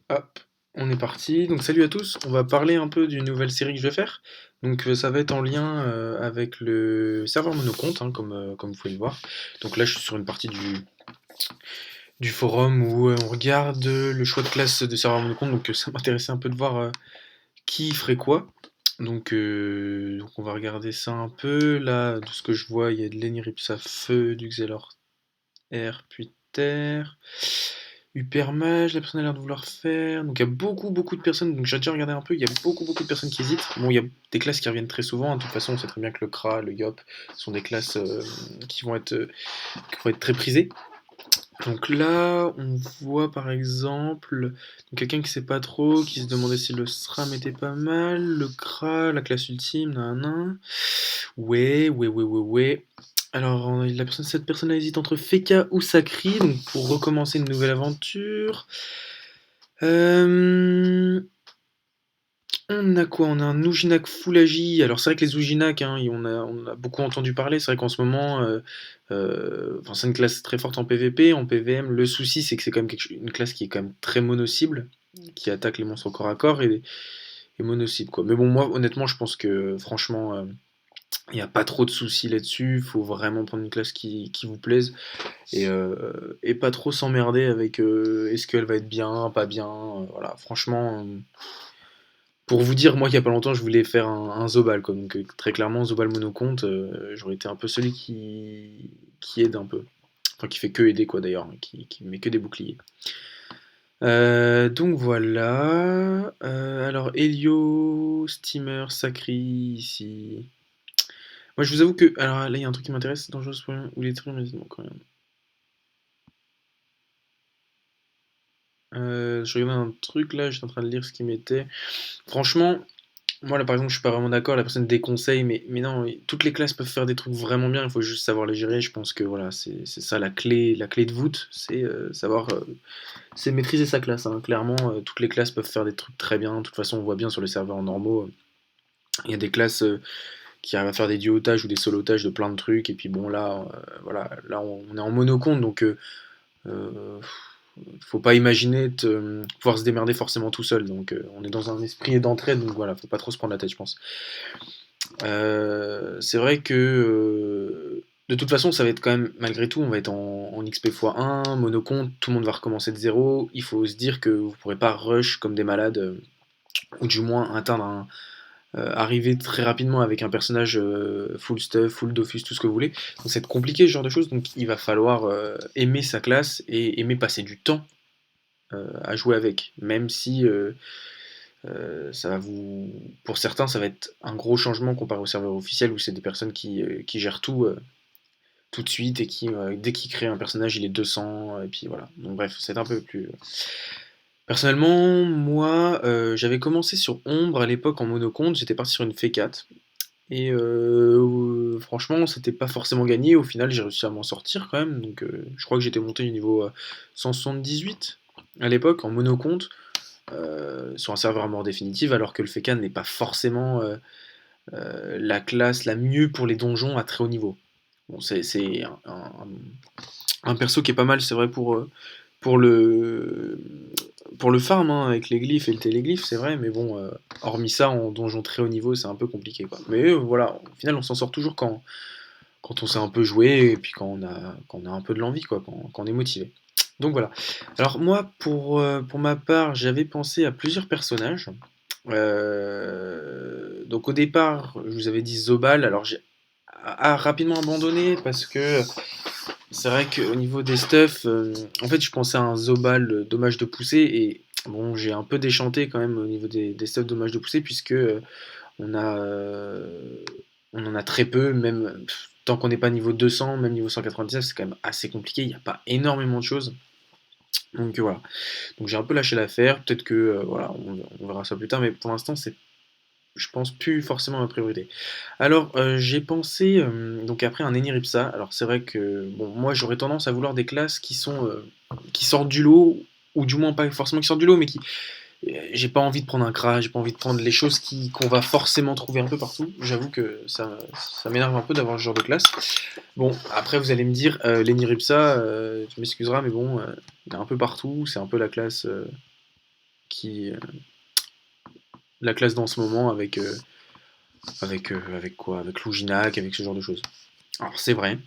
Hop, on est parti. Donc salut à tous, on va parler un peu d'une nouvelle série que je vais faire. Donc ça va être en lien avec le serveur monocompte, hein, comme vous pouvez le voir. Donc là je suis sur une partie du forum où on regarde le choix de classe de serveur monocompte. Donc ça m'intéressait un peu de voir qui ferait quoi. Donc on va regarder ça un peu. Là, de ce que je vois, il y a de l'Eniripsa Feu, du Xelor Air, puis Terre. Hypermage, la personne a l'air de vouloir faire. Donc il y a beaucoup de personnes. Donc j'ai déjà regardé un peu, il y a beaucoup de personnes qui hésitent. Bon, il y a des classes qui reviennent très souvent, hein. De toute façon, on sait très bien que le Kra, le Yop sont des classes qui vont être très prisées. Donc là, on voit par exemple quelqu'un qui sait pas trop, qui se demandait si le SRAM était pas mal, le Kra, la classe ultime, nan. Ouais. Alors, cette personne hésite entre Feka ou Sakri, donc pour recommencer une nouvelle aventure. Euh, on a quoi? On a un Ujinak Full Agi. Alors, c'est vrai que les Ujinak, hein, on a beaucoup entendu parler. C'est vrai qu'en ce moment, enfin, c'est une classe très forte en PvP, en PvM. Le souci, c'est que c'est quand même une classe qui est quand même très mono-cible, qui attaque les monstres au corps à corps et mono-cible, quoi. Mais bon, moi, honnêtement, je pense que, franchement, il n'y a pas trop de soucis là-dessus. Il faut vraiment prendre une classe qui vous plaise et pas trop s'emmerder avec est-ce qu'elle va être bien, pas bien. Voilà, franchement, pour vous dire, moi, il y a pas longtemps, je voulais faire un Zobal, quoi. Donc, très clairement, Zobal monocompte, j'aurais été un peu celui qui aide un peu. Enfin, qui fait que aider, quoi, d'ailleurs, hein, qui met que des boucliers. Donc voilà. Alors, Helio, Steamer, Sacri, ici. Moi, je vous avoue que. Alors là, il y a un truc qui m'intéresse, dangereuse pour ou les trucs, mais bon, quand même. Je regardais un truc là, j'étais en train de lire ce qui m'était. Franchement, moi là par exemple, je suis pas vraiment d'accord, la personne déconseille, mais non, toutes les classes peuvent faire des trucs vraiment bien, il faut juste savoir les gérer. Je pense que voilà, c'est ça la clé de voûte, c'est savoir, c'est maîtriser sa classe, hein. Clairement, toutes les classes peuvent faire des trucs très bien. De toute façon, on voit bien sur les serveurs normaux, il y a des classes qui arrivent à faire des duotages ou des solotages de plein de trucs, et puis bon là, voilà, là on est en monocompte, donc euh, faut pas imaginer pouvoir se démerder forcément tout seul. Donc on est dans un esprit d'entraide, donc voilà, faut pas trop se prendre la tête, je pense. C'est vrai que de toute façon, ça va être quand même, malgré tout, on va être en XP x1, monocompte, tout le monde va recommencer de zéro. Il faut se dire que vous pourrez pas rush comme des malades, ou du moins atteindre arriver très rapidement avec un personnage full stuff, full dofus, tout ce que vous voulez. Donc c'est compliqué ce genre de choses, donc il va falloir aimer sa classe et aimer passer du temps à jouer avec, même si ça va vous, pour certains, ça va être un gros changement comparé au serveur officiel où c'est des personnes qui gèrent tout de suite et qui, dès qu'ils créent un personnage, il est 200 et puis voilà. Donc bref, c'est un peu plus. Personnellement, moi, j'avais commencé sur Ombre à l'époque en monocompte, j'étais parti sur une F4 et franchement, c'était pas forcément gagné. Au final, j'ai réussi à m'en sortir quand même. Donc, je crois que j'étais monté au niveau 178 à l'époque en monocompte sur un serveur à mort définitive, alors que le Fekan n'est pas forcément la classe la mieux pour les donjons à très haut niveau. Bon, c'est un perso qui est pas mal, c'est vrai, pour le, pour le farm, hein, avec les glyphes et le téléglyphe, c'est vrai, mais bon, hormis ça, en donjon très haut niveau, c'est un peu compliqué, quoi. Mais voilà, au final, on s'en sort toujours quand on sait un peu jouer et puis quand on a un peu de l'envie, quoi, quand on est motivé. Donc voilà. Alors moi, pour ma part, j'avais pensé à plusieurs personnages. Donc au départ, je vous avais dit Zobal. Alors j'ai rapidement abandonné parce que c'est vrai qu'au niveau des stuffs, en fait, je pensais à un Zobal dommage de poussée et bon, j'ai un peu déchanté quand même au niveau des stuffs dommage de poussée puisque on a, on en a très peu, même tant qu'on n'est pas niveau 200, même niveau 199, c'est quand même assez compliqué. Il n'y a pas énormément de choses. Donc voilà. Donc j'ai un peu lâché l'affaire. Peut-être que voilà, on verra ça plus tard, mais pour l'instant, c'est je pense plus forcément ma priorité. Alors j'ai pensé donc après un Eniripsa. Alors c'est vrai que bon moi j'aurais tendance à vouloir des classes qui sortent du lot ou du moins pas forcément qui sortent du lot mais qui j'ai pas envie de prendre un crash, j'ai pas envie de prendre les choses qu'on va forcément trouver un peu partout. J'avoue que ça m'énerve un peu d'avoir ce genre de classe. Bon, après vous allez me dire, Lenny Ripsa, tu m'excuseras, mais bon, il est un peu partout, c'est un peu la classe. la classe dans ce moment avec quoi? Avec Louginac, avec ce genre de choses. Alors c'est vrai.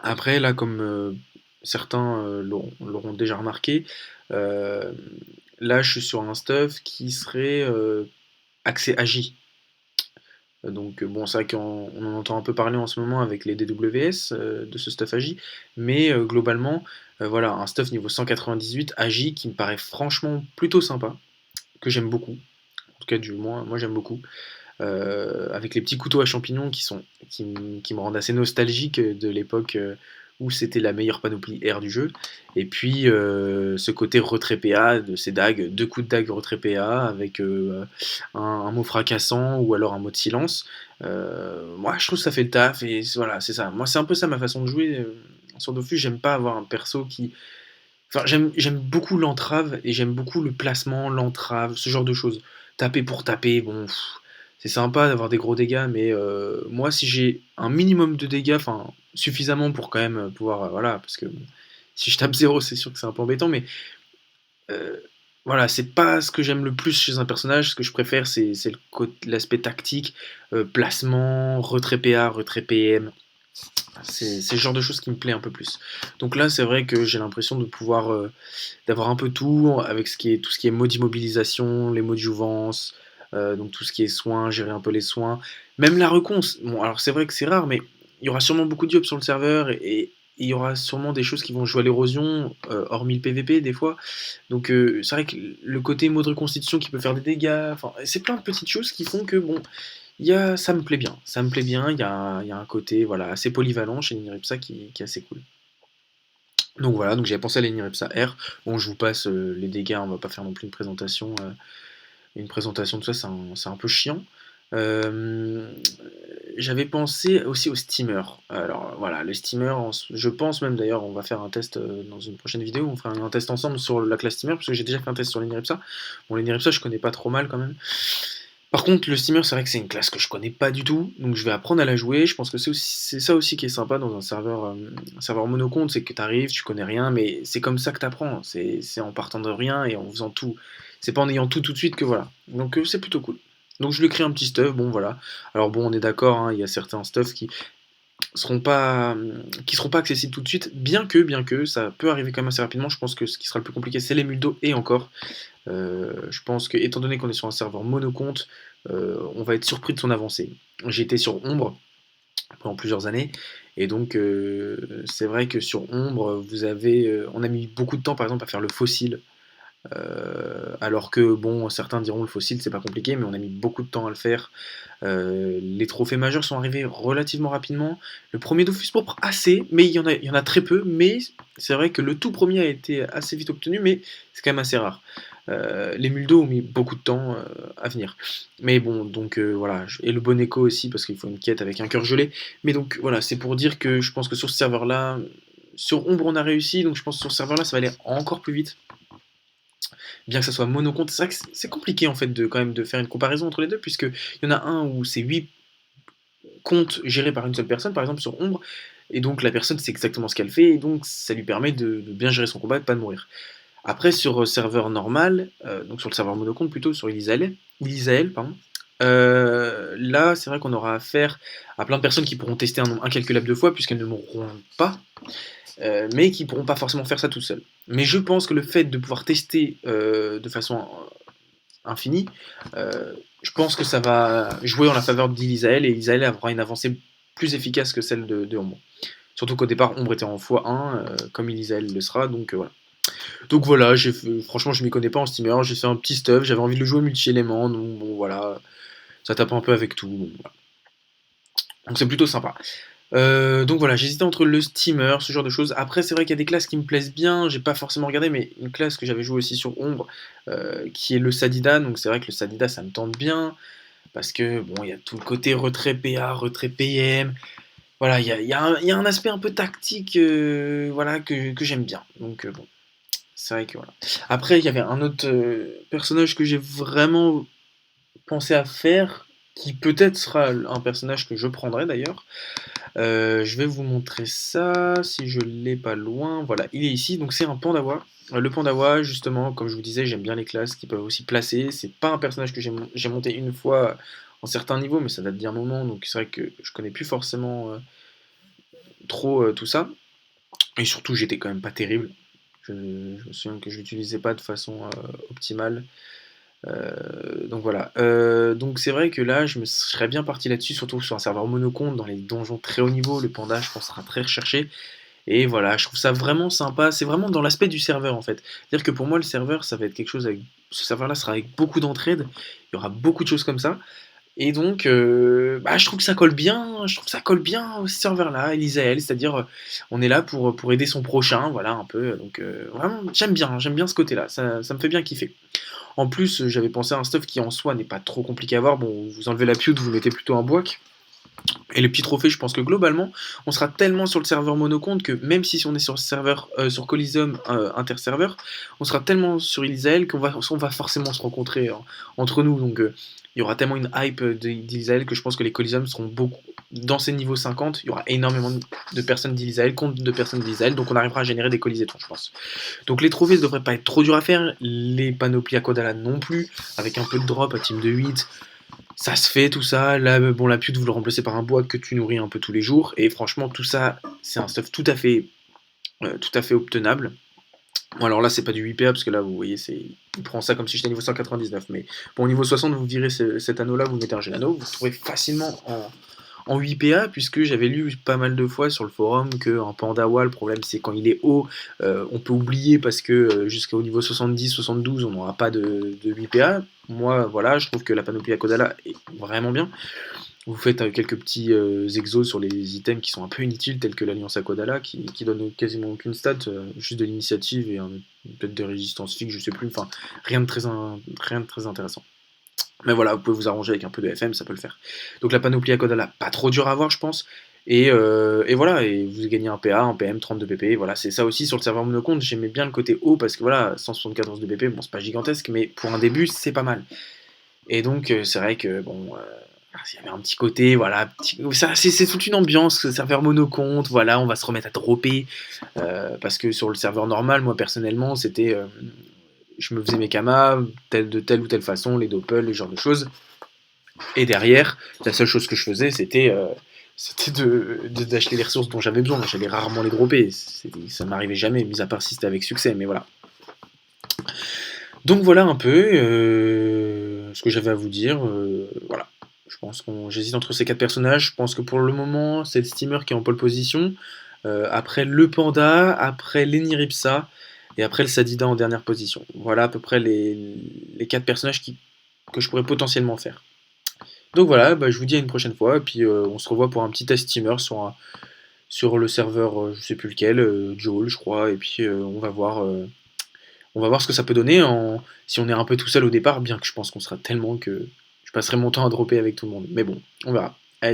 Après, là, comme certains l'auront déjà remarqué, euh, là, je suis sur un stuff qui serait axé AJ. Donc bon, c'est vrai qu'on en entend un peu parler en ce moment avec les DWS de ce stuff AJ, mais globalement, voilà, un stuff niveau 198 AJ qui me paraît franchement plutôt sympa, que j'aime beaucoup. En tout cas, du moins, moi j'aime beaucoup. Avec les petits couteaux à champignons qui me rendent assez nostalgique de l'époque où c'était la meilleure panoplie air du jeu. Et puis ce côté retrait PA de ces dagues, deux coups de dague retrait PA avec un mot fracassant ou alors un mot de silence. Moi je trouve que ça fait le taf et voilà, c'est ça. Moi c'est un peu ça ma façon de jouer. Sur Dofus, j'aime pas avoir un perso qui. Enfin, j'aime beaucoup l'entrave et j'aime beaucoup le placement, l'entrave, ce genre de choses. Taper pour taper, bon, c'est sympa d'avoir des gros dégâts, mais moi, si j'ai un minimum de dégâts, enfin, suffisamment pour quand même pouvoir, voilà, parce que bon, si je tape zéro, c'est sûr que c'est un peu embêtant, mais euh, voilà, c'est pas ce que j'aime le plus chez un personnage. Ce que je préfère, c'est l'aspect tactique, placement, retrait PA, retrait PM. C'est le genre de choses qui me plaît un peu plus. Donc là, c'est vrai que j'ai l'impression de pouvoir d'avoir un peu tout avec tout ce qui est mode immobilisation, les modes jouvence, donc tout ce qui est soins, gérer un peu les soins, même la reconce. Bon, alors c'est vrai que c'est rare, mais il y aura sûrement beaucoup de jobs sur le serveur et il y aura sûrement des choses qui vont jouer à l'érosion, hormis le PVP des fois. Donc c'est vrai que le côté mode reconstitution qui peut faire des dégâts, enfin c'est plein de petites choses qui font que bon, ça me plaît bien. Ça me plaît bien, il y a un côté voilà, assez polyvalent chez Niniripsa qui est assez cool. Donc voilà, donc j'avais pensé à l'Enirepsa R. Bon, je vous passe les dégâts, on va pas faire non plus une présentation de ça, c'est un peu chiant. Euh, J'avais pensé aussi au steamer. Alors voilà, le steamer, je pense même d'ailleurs, on va faire un test dans une prochaine vidéo, on fera un test ensemble sur la classe steamer, parce que j'ai déjà fait un test sur l'Enirepsa. Bon, l'Enirepsa, je connais pas trop mal quand même. Par contre, le steamer, c'est vrai que c'est une classe que je connais pas du tout, donc je vais apprendre à la jouer. Je pense que c'est ça aussi qui est sympa dans un serveur monocompte, c'est que tu arrives, tu connais rien, mais c'est comme ça que tu apprends. C'est en partant de rien et en faisant tout. C'est pas en ayant tout de suite que voilà. Donc c'est plutôt cool. Donc je lui crée un petit stuff, bon voilà. Alors bon, on est d'accord, hein, il y a certains stuffs seront pas, qui seront pas accessibles tout de suite, bien que, ça peut arriver quand même assez rapidement. Je pense que ce qui sera le plus compliqué, c'est les muldos et encore. Je pense que, étant donné qu'on est sur un serveur monocompte, on va être surpris de son avancée. J'ai été sur Ombre pendant plusieurs années, et donc c'est vrai que sur Ombre, on a mis beaucoup de temps par exemple à faire le fossile, alors que bon, certains diront le fossile c'est pas compliqué, mais on a mis beaucoup de temps à le faire. Les trophées majeurs sont arrivés relativement rapidement. Le premier Dofus propre assez, mais il y en a très peu, mais c'est vrai que le tout premier a été assez vite obtenu, mais c'est quand même assez rare. Les Muldos ont mis beaucoup de temps à venir. Mais bon, donc voilà. Et le bon écho aussi, parce qu'il faut une quête avec un cœur gelé. Mais donc voilà, c'est pour dire que je pense que sur ce serveur-là, sur Ombre on a réussi, donc je pense que sur ce serveur-là ça va aller encore plus vite. Bien que ça soit monocompte, c'est vrai que c'est compliqué en fait de quand même de faire une comparaison entre les deux, puisque il y en a un où c'est 8 comptes gérés par une seule personne, par exemple sur Ombre, et donc la personne sait exactement ce qu'elle fait, et donc ça lui permet de bien gérer son combat et de pas de mourir. Après, sur serveur normal, donc sur le serveur monocompte plutôt, sur Elisael, pardon, là, c'est vrai qu'on aura affaire à plein de personnes qui pourront tester un nombre incalculable de fois, puisqu'elles ne mourront pas, mais qui pourront pas forcément faire ça tout seules. Mais je pense que le fait de pouvoir tester de façon infinie, je pense que ça va jouer en la faveur d'Elisael, et Elisael aura une avancée plus efficace que celle de Ombre. Surtout qu'au départ, Ombre était en x1, comme Elisael le sera, donc voilà. Donc voilà, franchement, je m'y connais pas en steamer, j'ai fait un petit stuff, j'avais envie de le jouer multi-éléments, donc bon voilà, ça tape un peu avec tout. Donc voilà. Donc c'est plutôt sympa. Donc voilà, j'hésitais entre le steamer, ce genre de choses. Après, c'est vrai qu'il y a des classes qui me plaisent bien, j'ai pas forcément regardé, mais une classe que j'avais joué aussi sur Ombre, qui est le Sadida. Donc c'est vrai que le Sadida, ça me tente bien, parce que bon, il y a tout le côté retrait PA, retrait PM. Voilà, il y a un aspect un peu tactique, voilà, que j'aime bien. Donc bon. C'est vrai que voilà. Après, il y avait un autre personnage que j'ai vraiment pensé à faire, qui peut-être sera un personnage que je prendrai d'ailleurs. Je vais vous montrer ça, si je l'ai pas loin. Voilà, il est ici, donc c'est un Pandawa. Le Pandawa, justement, comme je vous disais, j'aime bien les classes qui peuvent aussi placer. C'est pas un personnage que j'ai monté une fois en certains niveaux, mais ça date d'il y a un moment, donc c'est vrai que je connais plus forcément trop tout ça. Et surtout, j'étais quand même pas terrible. Je me souviens que je l'utilisais pas de façon optimale. Donc voilà. Donc c'est vrai que là, je me serais bien parti là-dessus, surtout sur un serveur monocompte, dans les donjons très haut niveau. Le panda, je pense, sera très recherché. Et voilà, je trouve ça vraiment sympa. C'est vraiment dans l'aspect du serveur en fait. C'est-à-dire que pour moi, le serveur, ça va être quelque chose avec. Ce serveur-là sera avec beaucoup d'entraide. Il y aura beaucoup de choses comme ça. Et donc, bah, je trouve que ça colle bien. Je trouve que ça colle bien au serveur-là, Elisael. C'est-à-dire, on est là pour aider son prochain, voilà un peu. Donc vraiment, j'aime bien ce côté-là. Ça me fait bien kiffer. En plus, j'avais pensé à un stuff qui en soi n'est pas trop compliqué à avoir. Bon, vous enlevez la pioute, vous mettez plutôt un boîte. Et les petits trophées, je pense que globalement, on sera tellement sur le serveur monocompte que même si on est sur le serveur sur Coliseum interserveur, on sera tellement sur Ilisael on va forcément se rencontrer entre nous. Donc il y aura tellement une hype d'Ilisael que je pense que les Coliseum seront beaucoup. Dans ces niveaux 50, il y aura énormément de personnes d'Ilisael contre de personnes d'Ilisael, donc on arrivera à générer des Colisétons, je pense. Donc les trophées ne devraient pas être trop durs à faire, les panoplies à Kodala non plus, avec un peu de drop à team de 8, ça se fait tout ça. Là, bon, la pute, vous le remplacez par un bois que tu nourris un peu tous les jours. Et franchement, tout ça, c'est un stuff tout à fait obtenable. Bon, alors là, c'est pas du 8PA parce que là, vous voyez, il prend ça comme si j'étais niveau 199. Mais bon, au niveau 60, vous virez cet anneau-là, vous mettez un gel anneau, vous le trouvez facilement en 8PA, puisque j'avais lu pas mal de fois sur le forum qu'un Pandawa, le problème c'est quand il est haut, on peut oublier parce que jusqu'au niveau 70-72, on n'aura pas de 8PA. Moi, voilà, je trouve que la panoplie à Kodala est vraiment bien. Vous faites quelques petits exos sur les items qui sont un peu inutiles, tels que l'Alliance à Kodala, qui donne quasiment aucune stat, juste de l'initiative et peut-être des résistances fixes, je sais plus, enfin, rien de très intéressant. Mais voilà, vous pouvez vous arranger avec un peu de FM, ça peut le faire. Donc la panoplie à Kodala, pas trop dur à avoir, je pense. Et voilà, et vous gagnez un PA, un PM, 32 BP. Voilà, c'est ça aussi sur le serveur monocompte. J'aimais bien le côté haut parce que voilà, 174 de BP, bon, c'est pas gigantesque, mais pour un début, c'est pas mal. Et donc, c'est vrai que bon, il y avait un petit côté, voilà, c'est toute une ambiance, ce serveur monocompte. Voilà, on va se remettre à dropper parce que sur le serveur normal, moi personnellement, c'était je me faisais mes kamas de telle ou telle façon, les doppels, les genres de choses. Et derrière, la seule chose que je faisais, c'était d'acheter les ressources dont j'avais besoin. J'allais rarement les dropper. Ça m'arrivait jamais, mis à part si c'était avec succès, mais voilà. Donc voilà un peu ce que j'avais à vous dire. Voilà. Je pense qu'on j'hésite entre ces quatre personnages. Je pense que pour le moment, c'est le steamer qui est en pole position. Après le panda, après l'Eniripsa et après le Sadida en dernière position. Voilà à peu près les quatre personnages que je pourrais potentiellement faire. Donc voilà, bah, je vous dis à une prochaine fois, et puis on se revoit pour un petit test steamer sur le serveur, je sais plus lequel, Joel je crois, et puis on va voir ce que ça peut donner si on est un peu tout seul au départ, bien que je pense qu'on sera tellement que je passerai mon temps à dropper avec tout le monde. Mais bon, on verra.